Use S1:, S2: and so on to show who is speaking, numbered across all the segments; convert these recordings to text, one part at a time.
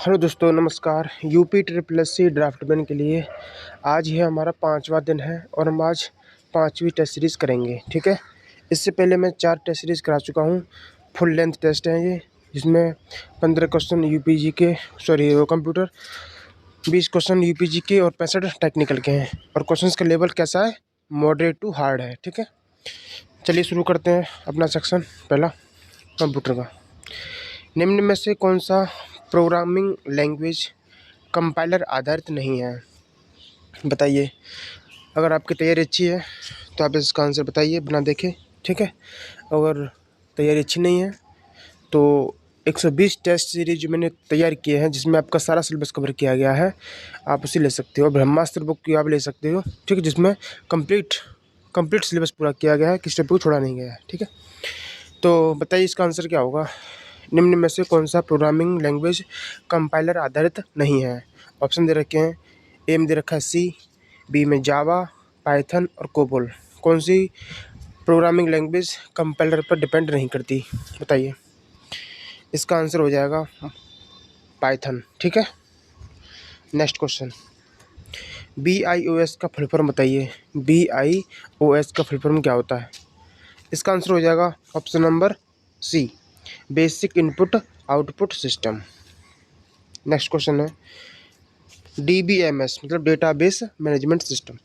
S1: Hello दोस्तों, नमस्कार। UP triple S C draftsman के लिए आज ही हमारा 5वां दिन है और हम आज 5वीं टेस्ट सीरीज़ करेंगे। ठीक है, इससे पहले मैं 4 टेस्ट सीरीज़ करा चुका हूँ। फुल लेंथ टेस्ट है ये, जिसमें 15 क्वेश्चन यूपीजी के कंप्यूटर, 20 क्वेश्चन यूपीजी के और 65 टेक्निकल के हैं। और क्वेश्चंस का लेवल कैसा है? मॉडरेट टू हार्ड है। ठीक है, चलिए शुरू करते हैं अपना सेक्शन पहला, कंप्यूटर का। निम्न में से कौन सा प्रोग्रामिंग लैंग्वेज कंपाइलर आधारित नहीं है? बताइए। अगर आपकी तैयारी अच्छी है तो आप इसका आंसर बताइए बिना देखे। ठीक है, अगर तैयारी अच्छी नहीं है तो 120 टेस्ट सीरीज जो मैंने तैयार किए हैं, जिसमें आपका सारा सिलेबस कवर किया गया है, आप उसे ले सकते हो। ब्रह्मास्त्र बुक की आप ले सकते हो। ठीक है, जिसमें कंप्लीट सिलेबस पूरा किया गया है, किसी टॉपिक को छोड़ा नहीं गया है। ठीक है, तो बताइए इसका आंसर क्या होगा। निम्न में से कौन सा प्रोग्रामिंग लैंग्वेज कंपाइलर आधारित नहीं है? ऑप्शन दे रखे हैं। ए में दे रखा है सी, बी में जावा, पाइथन और कोबोल। कौन सी प्रोग्रामिंग लैंग्वेज कंपाइलर पर डिपेंड नहीं करती? बताइए। इसका आंसर हो जाएगा पाइथन। ठीक है, नेक्स्ट क्वेश्चन। BIOS का फुल फॉर्म बताइए। BIOS का फुल फॉर्म क्या होता है? इसका आंसर हो जाएगा option number C, basic input output system. Next question है DBMS मतलब डेटाबेस मैनेजमेंट सिस्टम।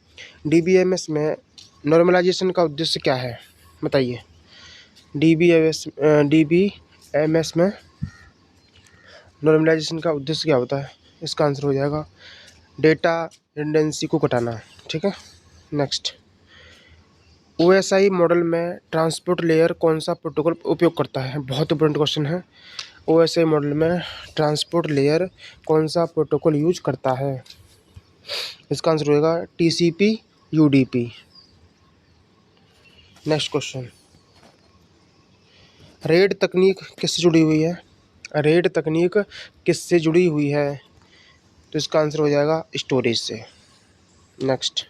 S1: DBMS में नॉर्मलाइजेशन का उद्देश्य क्या है? बताइए। DBMS में नॉर्मलाइजेशन का उद्देश्य क्या होता है? इसका आंसर हो जाएगा डेटा रिडंडेंसी को घटाना। ठीक है, नेक्स्ट। OSI मॉडल में ट्रांसपोर्ट लेयर कौन सा प्रोटोकॉल उपयोग करता है? बहुत इंपॉर्टेंट क्वेश्चन है। OSI मॉडल में ट्रांसपोर्ट लेयर कौन सा प्रोटोकॉल यूज करता है? इसका आंसर होगा TCP UDP। Next question. Red तकनीक किससे जुड़ी हुई है? रेड तकनीक किससे जुड़ी हुई है? तो इसका आंसर हो जाएगा स्टोरेज से। नेक्स्ट।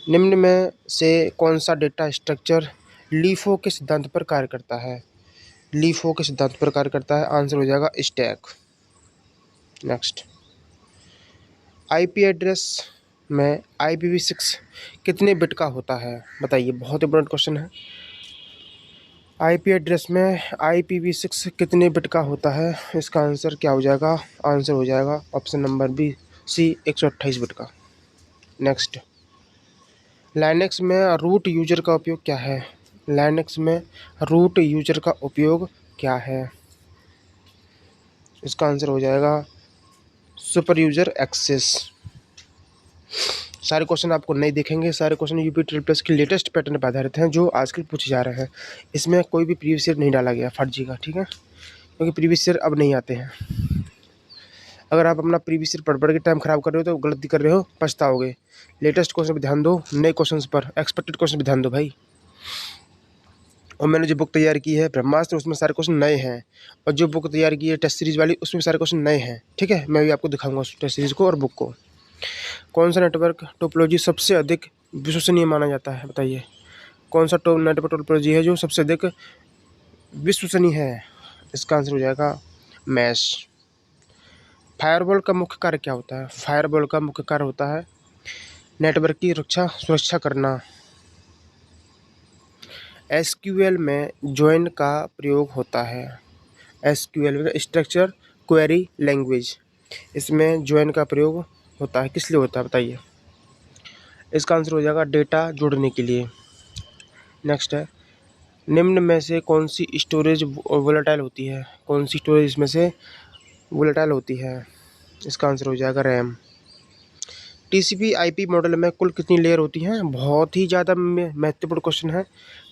S1: निम्न में से कौन सा डेटा स्ट्रक्चर लीफो के सिद्धांत पर कार्य करता है? लीफो के सिद्धांत पर कार्य करता है। आंसर हो जाएगा स्टैक। नेक्स्ट। IP एड्रेस में IPv6 कितने बिट का होता है? बताइए, बहुत इंपॉर्टेंट क्वेश्चन है। IP एड्रेस में IPv6 कितने बिट का होता है? इसका आंसर क्या हो जाएगा? आंसर हो जाएगा ऑप्शन नंबर बी, सी, 128 बिट का। नेक्स्ट। लाइनेक्स में रूट यूजर का उपयोग क्या है? लाइनेक्स में रूट यूजर का उपयोग क्या है? इसका आंसर हो जाएगा सुपर यूजर एक्सेस। सारे क्वेश्चन आपको नहीं देखेंगे। सारे क्वेश्चन यूपी ट्रिपल प्लस के लेटेस्ट पैटर्न पर आधारित हैं, जो आजकल पूछे जा रहे हैं। इसमें कोई भी प्रीवियस ईयर नहीं डाला गया फर्जी का। ठीक है, क्योंकि प्रीवियस ईयर अब नहीं आते हैं। अगर आप अपना प्रीवियस ईयर पढ़ के टाइम खराब कर रहे हो तो गलती कर रहे हो, पछताओगे। लेटेस्ट क्वेश्चन पर ध्यान दो, नए क्वेश्चन पर, एक्सपेक्टेड क्वेश्चन पर ध्यान दो भाई। और मैंने जो बुक तैयार की है ब्रह्मास्त्र, उसमें सारे क्वेश्चन नए हैं। और जो बुक तैयार की है टेस्ट सीरीज वाली, उसमें सारे क्वेश्चन नए हैं। ठीक है, मैं भी आपको दिखाऊंगा उस टेस्ट सीरीज को और बुक को। कौन सा नेटवर्क टोपोलॉजी सबसे अधिक विश्वसनीय माना जाता है? बताइए। कौन सा नेटवर्क टोपोलॉजी है जो सबसे अधिक विश्वसनीय है? इसका आंसर हो जाएगा मैश। फायरवॉल का मुख्य कार्य क्या होता है? फायरवॉल का मुख्य कार्य होता है नेटवर्क की सुरक्षा करना। SQL में ज्वाइन का प्रयोग होता है। SQL में स्ट्रक्चर क्वेरी लैंग्वेज, इसमें ज्वाइन का प्रयोग होता है। किस लिए होता है बताइए। इसका आंसर हो जाएगा डेटा जोड़ने के लिए। नेक्स्ट है। निम्न में से कौन सी स्टोरेज वोलेटाइल होती है? कौन सी स्टोरेज इसमें से वोलेटाइल होती है? इसका आंसर हो जाएगा रैम। TCP IP मॉडल में कुल कितनी लेयर होती हैं? बहुत ही ज़्यादा महत्वपूर्ण क्वेश्चन है।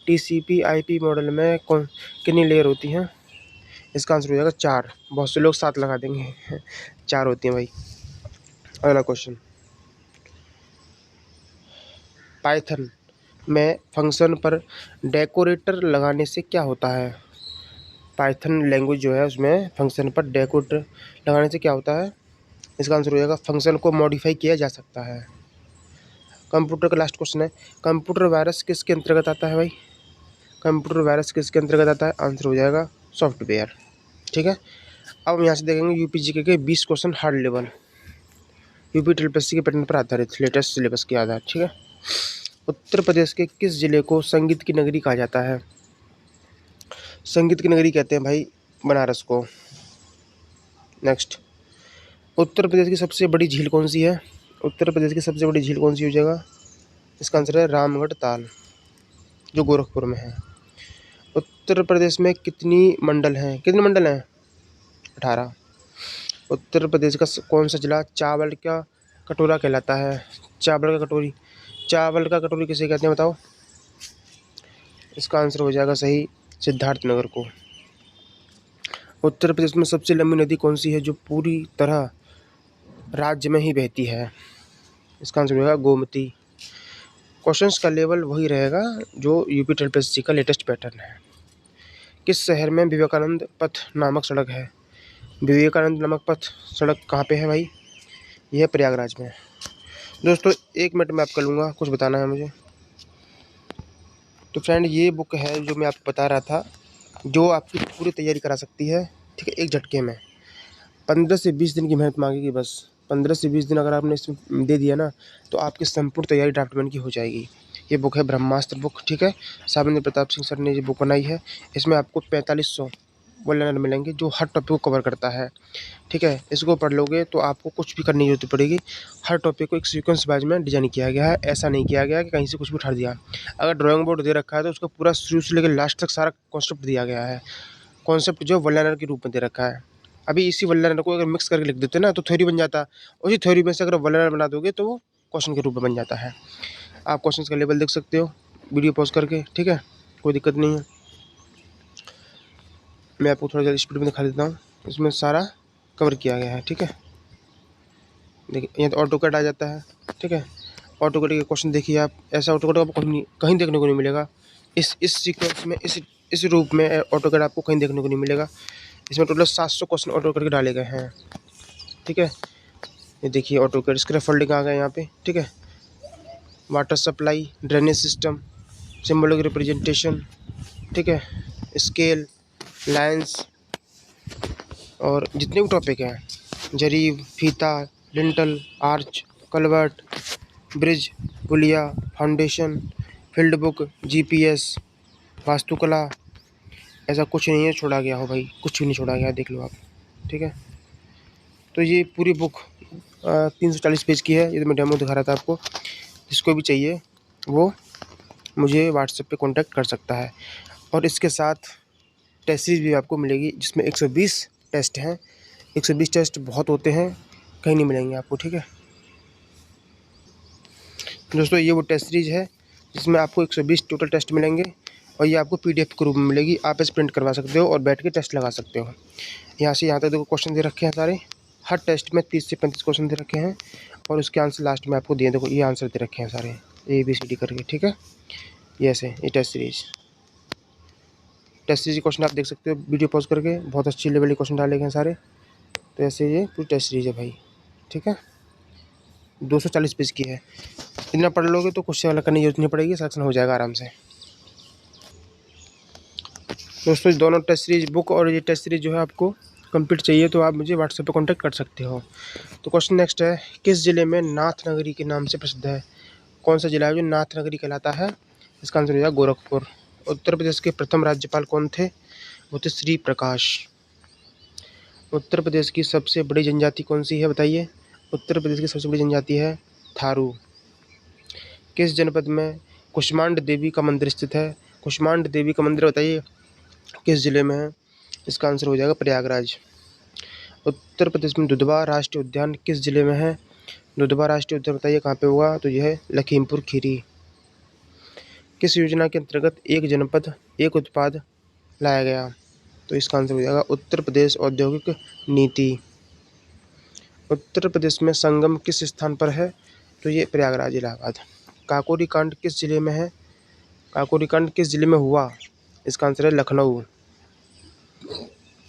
S1: TCP IP मॉडल में कितनी लेयर होती हैं? इसका आंसर हो जाएगा 4। बहुत से लोग 7 लगा देंगे। 4 होती हैं भाई। अगला क्वेश्चन। पाइथन में फंक्शन पर डेकोरेटर लगाने से क्या होता है? पाइथन लैंग्वेज जो है उसमें फंक्शन पर डेकोरेटर लगाने से क्या होता है? इसका आंसर हो जाएगा फंक्शन को मॉडिफाई किया जा सकता है। कंप्यूटर का लास्ट क्वेश्चन है। कंप्यूटर वायरस किसके अंतर्गत आता है भाई? कंप्यूटर वायरस किसके अंतर्गत आता है? आंसर हो जाएगा सॉफ्टवेयर। ठीक है, अब हम यहाँ से देखेंगे यूपी जीके के 20 question hard level, UP triple के पैटर्न पर आधारित लेटेस्ट सिलेबस के आधार। ठीक है। उत्तर प्रदेश के किस जिले को संगीत की नगरी कहा जाता है? संगीत की नगरी कहते हैं भाई बनारस को। नेक्स्ट, उत्तर प्रदेश की सबसे बड़ी झील कौन सी है? उत्तर प्रदेश की सबसे बड़ी झील कौन सी हो जाएगा? इसका आंसर है रामगढ़ ताल, जो गोरखपुर में है। उत्तर प्रदेश में कितनी मंडल हैं? कितने मंडल हैं? 18। उत्तर प्रदेश का कौन सा जिला चावल का कटोरा कहलाता है? चावल का कटोरी, चावल का कटोरी किसे कहते हैं बताओ? इसका आंसर हो जाएगा सही सिद्धार्थनगर को। उत्तर प्रदेश में सबसे लंबी नदी कौन सी है जो पूरी तरह राज्य में ही बहती है? इसका आंसर होगा गोमती। क्वेश्चंस का लेवल वही रहेगा जो यूपी ट्रिपल का लेटेस्ट पैटर्न है। किस शहर में विवेकानंद पथ नामक सड़क है? विवेकानंद नामक पथ सड़क कहाँ पे है भाई? यह प्रयागराज में। दोस्तों 1 मिनट में आपका लूँगा, कुछ बताना है मुझे। तो फ्रेंड ये बुक है जो मैं आपको बता रहा था, जो आपकी पूरी तैयारी करा सकती है। ठीक है, एक झटके में। 15 से 20 दिन की मेहनत मांगेगी बस। 15 से 20 दिन अगर आपने इसमें दे दिया ना, तो आपकी संपूर्ण तैयारी ड्राफ्टमैन की हो जाएगी। ये बुक है ब्रह्मास्त्र बुक। ठीक है, सामान्य प्रताप सिंह सर ने ये बुक बनाई है। इसमें आपको 4500 वन लाइनर मिलेंगे जो हर टॉपिक को कवर करता है। ठीक है, इसको पढ़ लोगे तो आपको कुछ भी करने की जरूरत पड़ेगी। हर टॉपिक को एक सीक्वेंस वाइज में डिजाइन किया गया है, ऐसा नहीं किया गया कि कहीं से कुछ भी उठा दिया। अगर ड्राइंग बोर्ड दे रखा है तो उसका पूरा शुरू से लेकर लास्ट तक सारा कॉन्सेप्ट दिया गया है। कॉन्सेप्ट जो वन लाइनर के रूप में दे रखा है। अभी इसी वन लाइनर को अगर मिक्स करके लिख देते ना तो थ्योरी बन जाता। उसी थ्योरी में से अगर वन लाइनर बना दोगे तो वो क्वेश्चन के रूप में बन जाता है। आप क्वेश्चन का लेवल देख सकते हो वीडियो पॉज करके। ठीक है, कोई दिक्कत नहीं है। मैं आपको थोड़ा ज़्यादा स्पीड में दिखा देता हूँ। इसमें सारा कवर किया गया है। ठीक है, देखिए यहाँ तो ऑटो कट आ जाता है। ठीक है, ऑटो कट के क्वेश्चन देखिए आप। ऐसा ऑटो कट आपको कहीं देखने को नहीं मिलेगा। इस सीक्वेंस में, इस रूप में ऑटो कट आपको कहीं देखने को नहीं मिलेगा। इसमें टोटल 700 क्वेश्चन ऑटो कट के डाले गए हैं। ठीक है, ये देखिए ऑटो कट, इसके फोल्डिंग आ गए यहाँ पे। ठीक है, water supply, drainage system, symbolic representation, ठीक है, स्केल, लाइन्स, और जितने भी टॉपिक हैं, जरीब, फीता, लिंटल, आर्च, कलवर्ट, ब्रिज, पुलिया, फाउंडेशन, फील्ड बुक, जीपीएस, वास्तुकला, ऐसा कुछ नहीं है छोड़ा गया हो भाई, कुछ भी नहीं छोड़ा गया, देख लो आप। ठीक है, तो ये पूरी बुक 340 पेज की है। ये तो मैं डेमो दिखा रहा था आपको। जिसको भी चाहिए वो मुझे व्हाट्सएप पे कांटेक्ट कर सकता है। और इसके साथ टेस्ट सीरीज भी आपको मिलेगी जिसमें 120 टेस्ट हैं। 120 टेस्ट बहुत होते हैं, कहीं नहीं मिलेंगे आपको। ठीक है दोस्तों, ये वो टेस्ट सीरीज है जिसमें आपको 120 टोटल टेस्ट मिलेंगे और ये आपको पीडीएफ के रूप में मिलेगी। आप इस प्रिंट करवा सकते हो और बैठ के टेस्ट लगा सकते हो। यहाँ से यहाँ तक देखो क्वेश्चन दे रखे हैं सारे। हर टेस्ट में 30 से 35 क्वेश्चन दे रखे हैं और उसके आंसर लास्ट में आपको दिए। देखो ये आंसर दे रखे हैं सारे ABCD करके। ठीक है, ये ऐसे ये टेस्ट सीरीज क्वेश्चन आप देख सकते हो वीडियो पॉज करके। बहुत अच्छी लेवल के क्वेश्चन डाले गए हैं सारे। तो ऐसे ये पूरी टेस्ट सीरीज है भाई। ठीक है, 240 पेज की है। इतना पढ़ लोगे तो क्वेश्चन वाला करने की जरूरत नहीं पड़ेगी, सिलेक्शन हो जाएगा आराम से। दोस्तों दोनों टेस्ट सीरीज बुक और ये टेस्ट सीरीज जो है आपको कंप्लीट चाहिए तो आप मुझे व्हाट्सएप पे कांटेक्ट कर सकते हो। तो क्वेश्चन नेक्स्ट है, किस जिले में नाथ नगरी के नाम से प्रसिद्ध है? कौन सा जिला है जो नाथ नगरी कहलाता है? इसका आंसर हो जाएगा गोरखपुर। उत्तर प्रदेश के प्रथम राज्यपाल कौन थे? वो थे श्री प्रकाश। उत्तर प्रदेश की सबसे बड़ी जनजाति कौन सी है बताइए? उत्तर प्रदेश की सबसे बड़ी जनजाति है थारू। किस जनपद में कुष्मांड देवी का मंदिर स्थित है? कुष्मांड देवी का मंदिर बताइए किस जिले में है? इसका आंसर हो जाएगा प्रयागराज। उत्तर प्रदेश में दुधवा राष्ट्रीय उद्यान किस जिले में है? दुधवा राष्ट्रीय उद्यान बताइए कहाँ पे होगा? तो यह है लखीमपुर खीरी। किस योजना के अंतर्गत एक जनपद एक उत्पाद लाया गया? तो इसका आंसर हो जाएगा उत्तर प्रदेश औद्योगिक नीति। उत्तर प्रदेश में संगम किस स्थान पर है? तो ये प्रयागराज इलाहाबाद। काकोरी कांड किस जिले में है? काकोरी कांड किस जिले में हुआ? इसका आंसर है लखनऊ।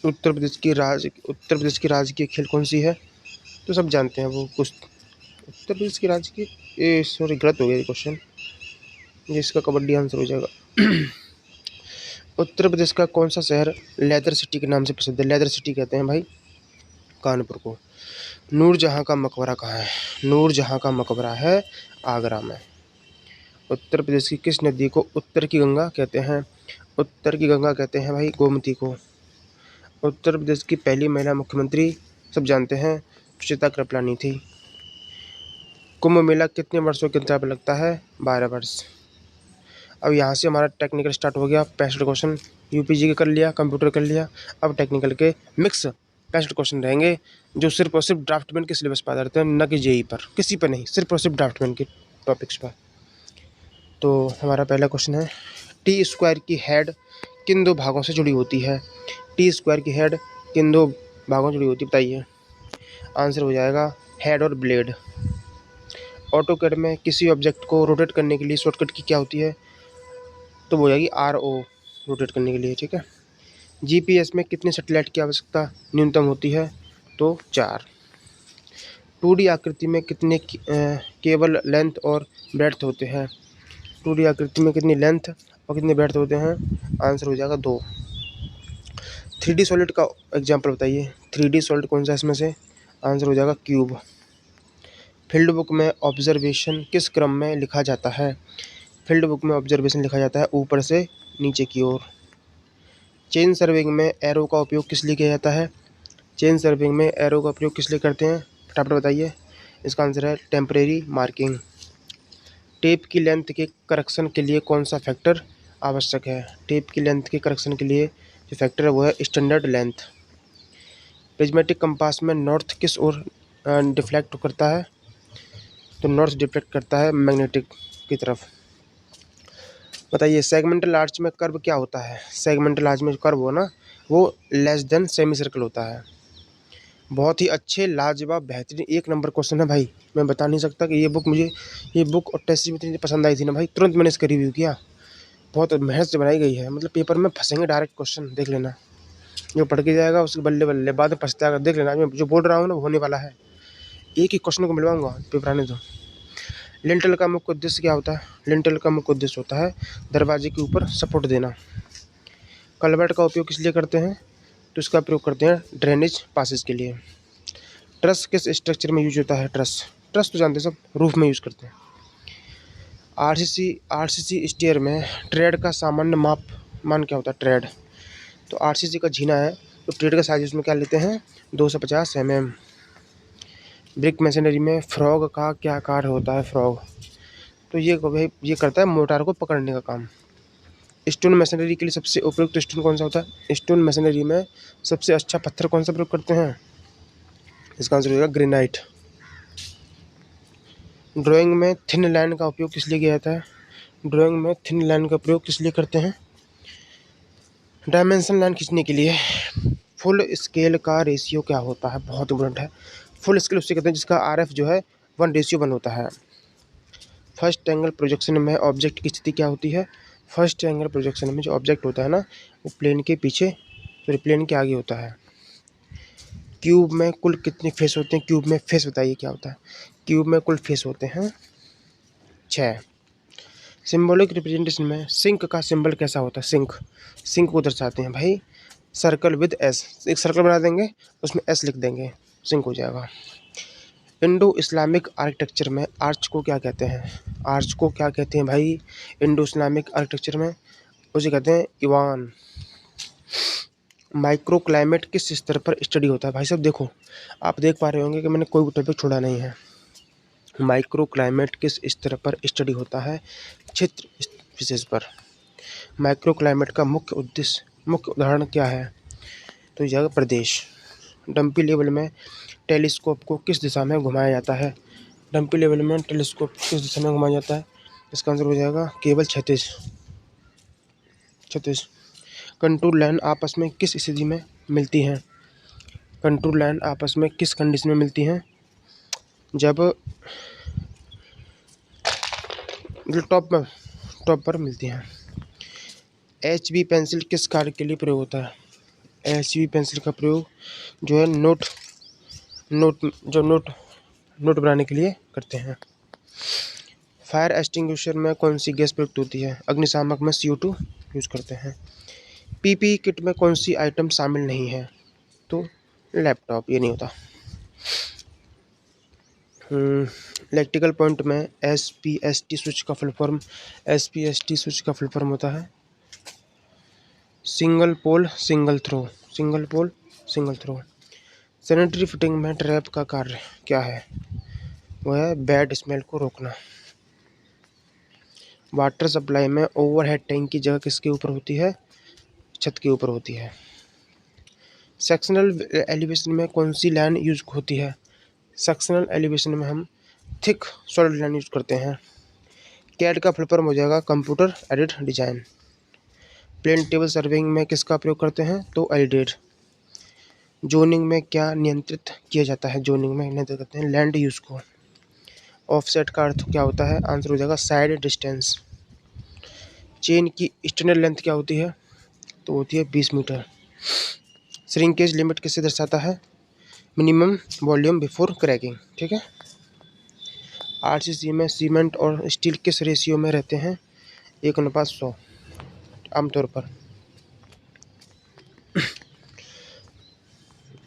S1: उत्तर प्रदेश की राजकीय खेल कौन सी है? तो सब जानते हैं वो कुछ। उत्तर प्रदेश की राजकीय सॉरी गलत हो गया ये क्वेश्चन, ये इसका कबड्डी आंसर हो जाएगा। उत्तर प्रदेश का कौन सा शहर लेदर सिटी के नाम से प्रसिद्ध है? लेदर सिटी कहते हैं भाई कानपुर को। नूरजहाँ का मकबरा कहाँ है? नूरजहाँ का मकबरा है आगरा में। उत्तर प्रदेश की किस नदी को उत्तर की गंगा कहते हैं? उत्तर की गंगा कहते हैं भाई गोमती को। उत्तर प्रदेश की पहली महिला मुख्यमंत्री सब जानते हैं, सुचित्रा कृपलानी थी। कुंभ मेला कितने वर्षों के अंतराल पर लगता है? 12 वर्ष। अब यहाँ से हमारा टेक्निकल स्टार्ट हो गया। 65 क्वेश्चन यूपीजी के कर लिया, कंप्यूटर कर लिया। अब टेक्निकल के मिक्स 65 क्वेश्चन रहेंगे जो सिर्फ और सिर्फ ड्राफ्टमैन के सिलेबस पर आधारित हैं, न कि जेई पर, किसी पर नहीं, सिर्फ और सिर्फ ड्राफ्टमैन के टॉपिक्स पर। तो हमारा पहला क्वेश्चन है, टी स्क्वायर की हेड किन दो भागों से जुड़ी होती है? टी स्क्वायर की हेड किन दो भागों से जुड़ी होती है बताइए। आंसर हो जाएगा हेड और ब्लेड। ऑटोकैड में किसी ऑब्जेक्ट को रोटेट करने के लिए शॉर्टकट की क्या होती है? तो वो हो जाएगी RO, रोटेट करने के लिए, ठीक है। जीपीएस में कितने सैटेलाइट की आवश्यकता न्यूनतम होती है? तो 4। 2D आकृति में कितने केबल लेंथ और ब्रेड्थ होते हैं? 2D आकृति में कितनी लेंथ और कितने ब्रेड्थ होते हैं? आंसर हो जाएगा 2। 3D सॉलिड का एग्जाम्पल बताइए। 3D सॉलिड कौन सा इसमें से? आंसर हो जाएगा क्यूब। फील्ड बुक में ऑब्जर्वेशन किस क्रम में लिखा जाता है? फील्ड बुक में ऑब्जर्वेशन लिखा जाता है ऊपर से नीचे की ओर। चेन सर्विंग में एरो का उपयोग किस लिए किया जाता है? चेन सर्विंग में एरो का उपयोग किस लिए करते हैं? फटाफट बताइए। इसका आंसर है टेम्परेरी मार्किंग। टेप की लेंथ के करेक्शन के लिए कौन सा फैक्टर आवश्यक है? टेप की लेंथ के करेक्शन के लिए जो फैक्टर है वो है स्टैंडर्ड लेंथ। प्रिज्मेटिक कंपास में नॉर्थ किस ओर डिफ्लेक्ट करता है? तो नॉर्थ डिफ्लेक्ट करता है मैग्नेटिक की तरफ। बताइए सेगमेंटल आर्च में कर्व क्या होता है? सेगमेंटल आर्च में कर्व हो ना, वो लेस देन सेमी सर्कल होता है। बहुत ही अच्छे, लाजवाब, बेहतरीन, 1 नंबर क्वेश्चन है भाई। मैं बता नहीं सकता कि ये बुक और टेस्ट सीरीज इतनी पसंद आई थी ना भाई, तुरंत मैंने इसका रिव्यू किया। बहुत मेहनत से बनाई गई है, मतलब पेपर में फंसेंगे डायरेक्ट क्वेश्चन, देख लेना। जो पढ़ के जाएगा उसके बल्ले बल्ले, बाद में पछताएगा। देख लेना, मैं जो बोल रहा हूँ ना वो होने वाला है। एक ही क्वेश्चन को मिलवाऊंगा पेपर आने दो। लिंटल का मुख्य उद्देश्य क्या होता है? लिंटल का मुख्य उद्देश्य होता है दरवाजे के ऊपर सपोर्ट देना। कलवर्ट का उपयोग किस लिए करते हैं? तो इसका प्रयोग करते हैं ड्रेनेज पासेज के लिए। ट्रस किस स्ट्रक्चर में यूज होता है? ट्रस ट्रस तो जानते हैं सब, रूफ में यूज करते हैं। आरसीसी स्टेयर में ट्रेड का सामान्य मान क्या होता है? ट्रेड। तो आरसीसी का जीना है, तो ट्रेड का साइज उसमें क्या लेते हैं? 250 mm। ब्रिक मशीनरी में फ्रॉग का क्या कार्य होता है? फ्रॉग तो ये करता है मोटार को पकड़ने का काम। स्टोन मशीनरी के लिए सबसे उपयुक्त स्टोन कौन सा होता है? स्टोन मशीनरी में सबसे अच्छा पत्थर कौन सा प्रयोग करते हैं? इसका आंसर होगा ग्रेनाइट। ड्राइंग में थिन लाइन का उपयोग किस लिए किया जाता है? ड्राइंग में थिन लाइन का प्रयोग किस लिए करते हैं? डायमेंशन लाइन खींचने के लिए। फुल स्केल का रेशियो क्या होता है? बहुत इंपॉर्टेंट है। फुल स्केल उससे कहते हैं जिसका RF जो है 1:1 होता है। फर्स्ट एंगल प्रोजेक्शन में ऑब्जेक्ट की स्थिति क्या होती है? फर्स्ट एंगल प्रोजेक्शन में जो ऑब्जेक्ट होता है ना, वो प्लेन के पीछे, तो प्लेन के आगे होता है। क्यूब में कुल कितने फेस होते हैं? क्यूब में फेस बताइए क्या होता है? क्यूब में कुल फेस होते हैं 6। सिंबॉलिक रिप्रेजेंटेशन में सिंक का सिंबल कैसा होता है? सिंक को दर्शाते हैं भाई सर्कल विद S। एक सर्कल बना देंगे, उसमें S लिख देंगे, सिंक हो जाएगा। इंडो इस्लामिक आर्किटेक्चर में आर्च को क्या कहते हैं? आर्च को क्या कहते हैं भाई? इंडो इस्लामिक आर्किटेक्चर में उसे कहते हैं ईवान। माइक्रो क्लाइमेट किस स्तर पर स्टडी होता है? भाई साहब देखो, आप देख पा रहे होंगे कि मैंने कोई टॉपिक छोड़ा नहीं है। माइक्रो क्लाइमेट किस स्तर पर स्टडी होता है? क्षेत्र विशेष पर। माइक्रो क्लाइमेट का मुख्य उदाहरण क्या है? तो यह प्रदेश। डंपी लेवल में टेलीस्कोप को किस दिशा में घुमाया जाता है? डंपी लेवल में टेलीस्कोप किस दिशा में घुमाया जाता है? इसका आंसर हो जाएगा केवल क्षैतिज। कंटूर लाइन आपस में किस स्थिति में मिलती हैं? कंटूर लाइन आपस में किस कंडीशन में मिलती हैं? जब टॉप पर मिलती हैं। HB पेंसिल किस कार्य के लिए प्रयोग होता है? HB पेंसिल का प्रयोग जो है नोट बनाने के लिए करते हैं। फायर एक्सटिंग्विशर में कौन सी गैस प्रयुक्त होती है? अग्निशामक में CO2 यूज करते हैं। PPE किट में कौन सी आइटम शामिल नहीं है? तो लैपटॉप, ये नहीं होता। इलेक्ट्रिकल पॉइंट में SPST स्विच का फुल फॉर्म, SPST स्विच का फुल फॉर्म होता है single pole single throw, single pole single throw. Sanitary fitting में ट्रैप का कार्य क्या है? वह है बैड स्मेल को रोकना। वाटर सप्लाई में ओवरहेड टैंक की जगह किसके ऊपर होती है? छत के ऊपर होती है। सेक्शनल एलिवेशन में कौन सी लाइन यूज होती है? सेक्शनल एलिवेशन में हम थिक सॉलिड लाइन यूज करते हैं। कैड का फुल फॉर्म हो जाएगा computer aided design. Plane table surveying में किसका प्रयोग करते हैं? तो एलिडेड। जोनिंग में क्या नियंत्रित किया जाता है? जोनिंग में नियंत्रित करते हैं लैंड यूज को। ऑफसेट का अर्थ क्या होता है? आंसर हो जाएगा साइड डिस्टेंस। चेन की एक्सटर्नल लेंथ क्या होती है? तो होती है 20 मीटर। श्रिंकेज लिमिट किससे दर्शाता है? Minimum volume before cracking. ठीक है। RCC में सीमेंट और स्टील किस रेशियो में रहते हैं? 1:100 आमतौर पर।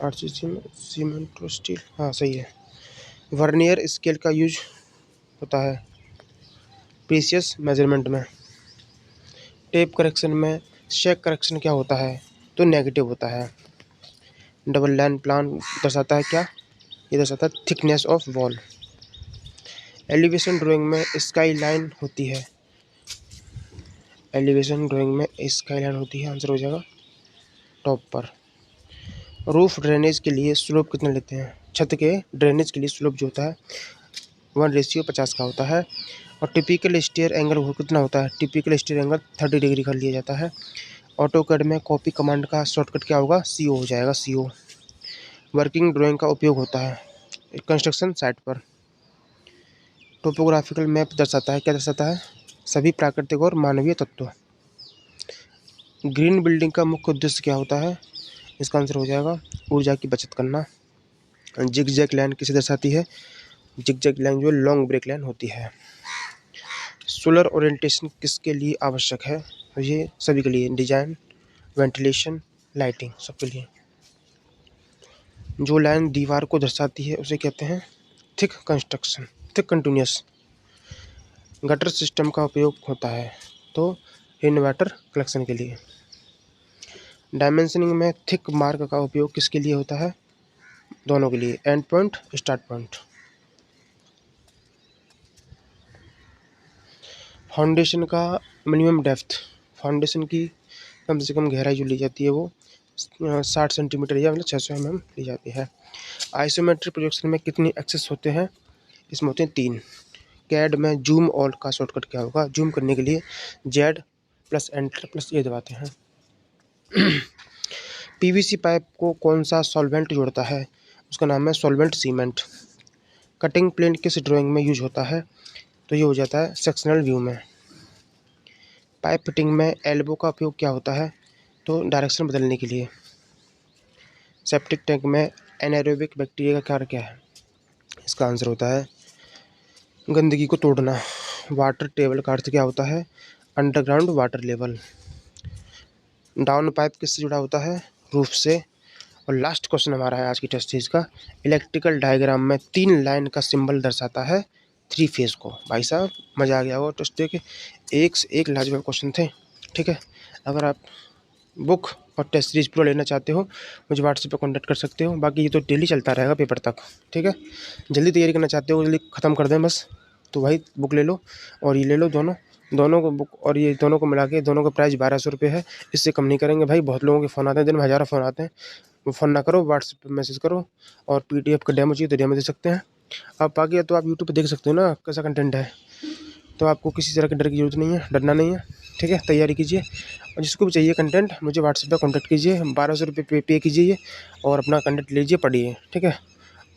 S1: RCC में सीमेंट और स्टील, हाँ सही है। वर्नियर स्केल का यूज होता है प्रीसियस मेजरमेंट में। टेप करेक्शन में शेक करेक्शन क्या होता है? तो नेगेटिव होता है। डबल लाइन प्लान दर्शाता है क्या? ये दर्शाता है thickness of wall. Elevation drawing में स्काई लाइन होती है। एलिवेशन ड्राइंग में स्काई लाइन होती है, आंसर हो जाएगा टॉप पर। रूफ ड्रेनेज के लिए स्लोप कितना लेते हैं? छत के ड्रेनेज के लिए स्लोप जो होता है 1:50 का होता है। और टिपिकल स्टेयर एंगल वो कितना होता है? टिपिकल स्टेयर एंगल 30 डिग्री का लिया जाता है। ऑटोकैड में कॉपी कमांड का शॉर्टकट क्या होगा? CO हो जाएगा, CO। वर्किंग ड्राइंग का उपयोग होता है कंस्ट्रक्शन साइट पर। टोपोग्राफिकल मैप दर्शाता है, क्या दर्शाता है? सभी प्राकृतिक और मानवीय तत्व। ग्रीन बिल्डिंग का मुख्य उद्देश्य क्या होता है? इसका आंसर हो जाएगा ऊर्जा की बचत करना। जिगजैग लाइन किसे दर्शाती है? जिगजैग लाइन जो लॉन्ग ब्रेक लाइन होती है। सोलर ओरिएंटेशन किसके लिए आवश्यक है? ये सभी के लिए, डिजाइन, वेंटिलेशन, लाइटिंग, सबके लिए। जो लाइन दीवार को दर्शाती है उसे कहते हैं thick construction, thick continuous. Gutter system का उपयोग होता है तो रेन वाटर कलेक्शन के लिए। डायमेंशनिंग में थिक मार्क का उपयोग किसके लिए होता है? दोनों के लिए, and point, start point. Foundation का मिनिमम डेप्थ, फाउंडेशन की कम से कम गहराई जो ली जाती है वो 60 सेंटीमीटर या मतलब 600 mm ली जाती है। आइसोमेट्रिक प्रोजेक्शन में कितने एक्सेस होते हैं? इसमें होते हैं 3। कैड में जूम ऑल का शॉर्टकट क्या होगा? जूम करने के लिए Z+Enter+A दबाते हैं। PVC पाइप को कौन सा सॉल्वेंट जोड़ता है? उसका नाम है सॉल्वेंट सीमेंट। कटिंग प्लेन किस ड्राइंग में यूज होता है? तो ये हो जाता है सेक्शनल व्यू में। पाइप फिटिंग में एल्बो का उपयोग क्या होता है? तो डायरेक्शन बदलने के लिए। सेप्टिक टैंक में एनाएरोबिक बैक्टीरिया का कार्य क्या है? इसका आंसर होता है गंदगी को तोड़ना। वाटर टेबल का अर्थ क्या होता है? Underground water level. Down pipe किससे जुड़ा होता है? रूफ से। और लास्ट क्वेश्चन हमारा है आज की टेस्ट सीरीज का। इलेक्ट्रिकल डायग्राम में 3 लाइन का सिंबल दर्शाता है 3 फेज को। भाई साहब मज़ा आ गया होगा टेस्ट देख के, एक से एक लाजवाब क्वेश्चन थे। ठीक है, अगर आप बुक और टेस्ट सीरीज पूरा लेना चाहते हो मुझे व्हाट्सएप पे कांटेक्ट कर सकते हो। बाकी ये तो डेली चलता रहेगा पेपर तक। ठीक है, जल्दी तैयारी करना चाहते हो, जल्दी ख़त्म कर दें बस, तो भाई बुक ले लो और ये ले लो, दोनों को बुक और ये दोनों को मिला के दोनों का प्राइस 1200 रुपये है। इससे कम नहीं करेंगे भाई। बहुत लोगों के फ़ोन आते हैं, दिन में हज़ारों फ़ोन आते हैं। वो फ़ोन ना करो, व्हाट्सएप पे मैसेज करो। और PDF का डेमो चाहिए तो डेमो दे सकते हैं आप। बाकी तो आप यूट्यूब पे देख सकते हो ना कैसा कंटेंट है, तो आपको किसी तरह के डर की ज़रूरत नहीं है, डरना नहीं है। ठीक है, तैयारी कीजिए और जिसको भी चाहिए कंटेंट मुझे व्हाट्सएप पे कॉन्टैक्ट कीजिए। 1200 रुपये पे कीजिए और अपना कंटेंट लीजिए, पढ़िए। ठीक है,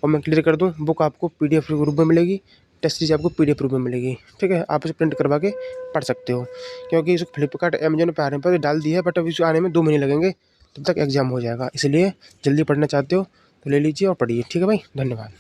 S1: और मैं क्लियर कर दूँ, बुक आपको PDF रूप में मिलेगी, टेस्ट सीरीज आपको PDF रूप में मिलेगी। ठीक है, आप उसे प्रिंट करवा के पढ़ सकते हो, क्योंकि इसको फ्लिपकार्ट अमेजन पे आने पर डाल दिया है, बट अभी इसको आने में 2 महीने लगेंगे, तब तक एग्ज़ाम हो जाएगा। इसलिए जल्दी पढ़ना चाहते हो तो ले लीजिए और पढ़िए। ठीक है भाई, धन्यवाद।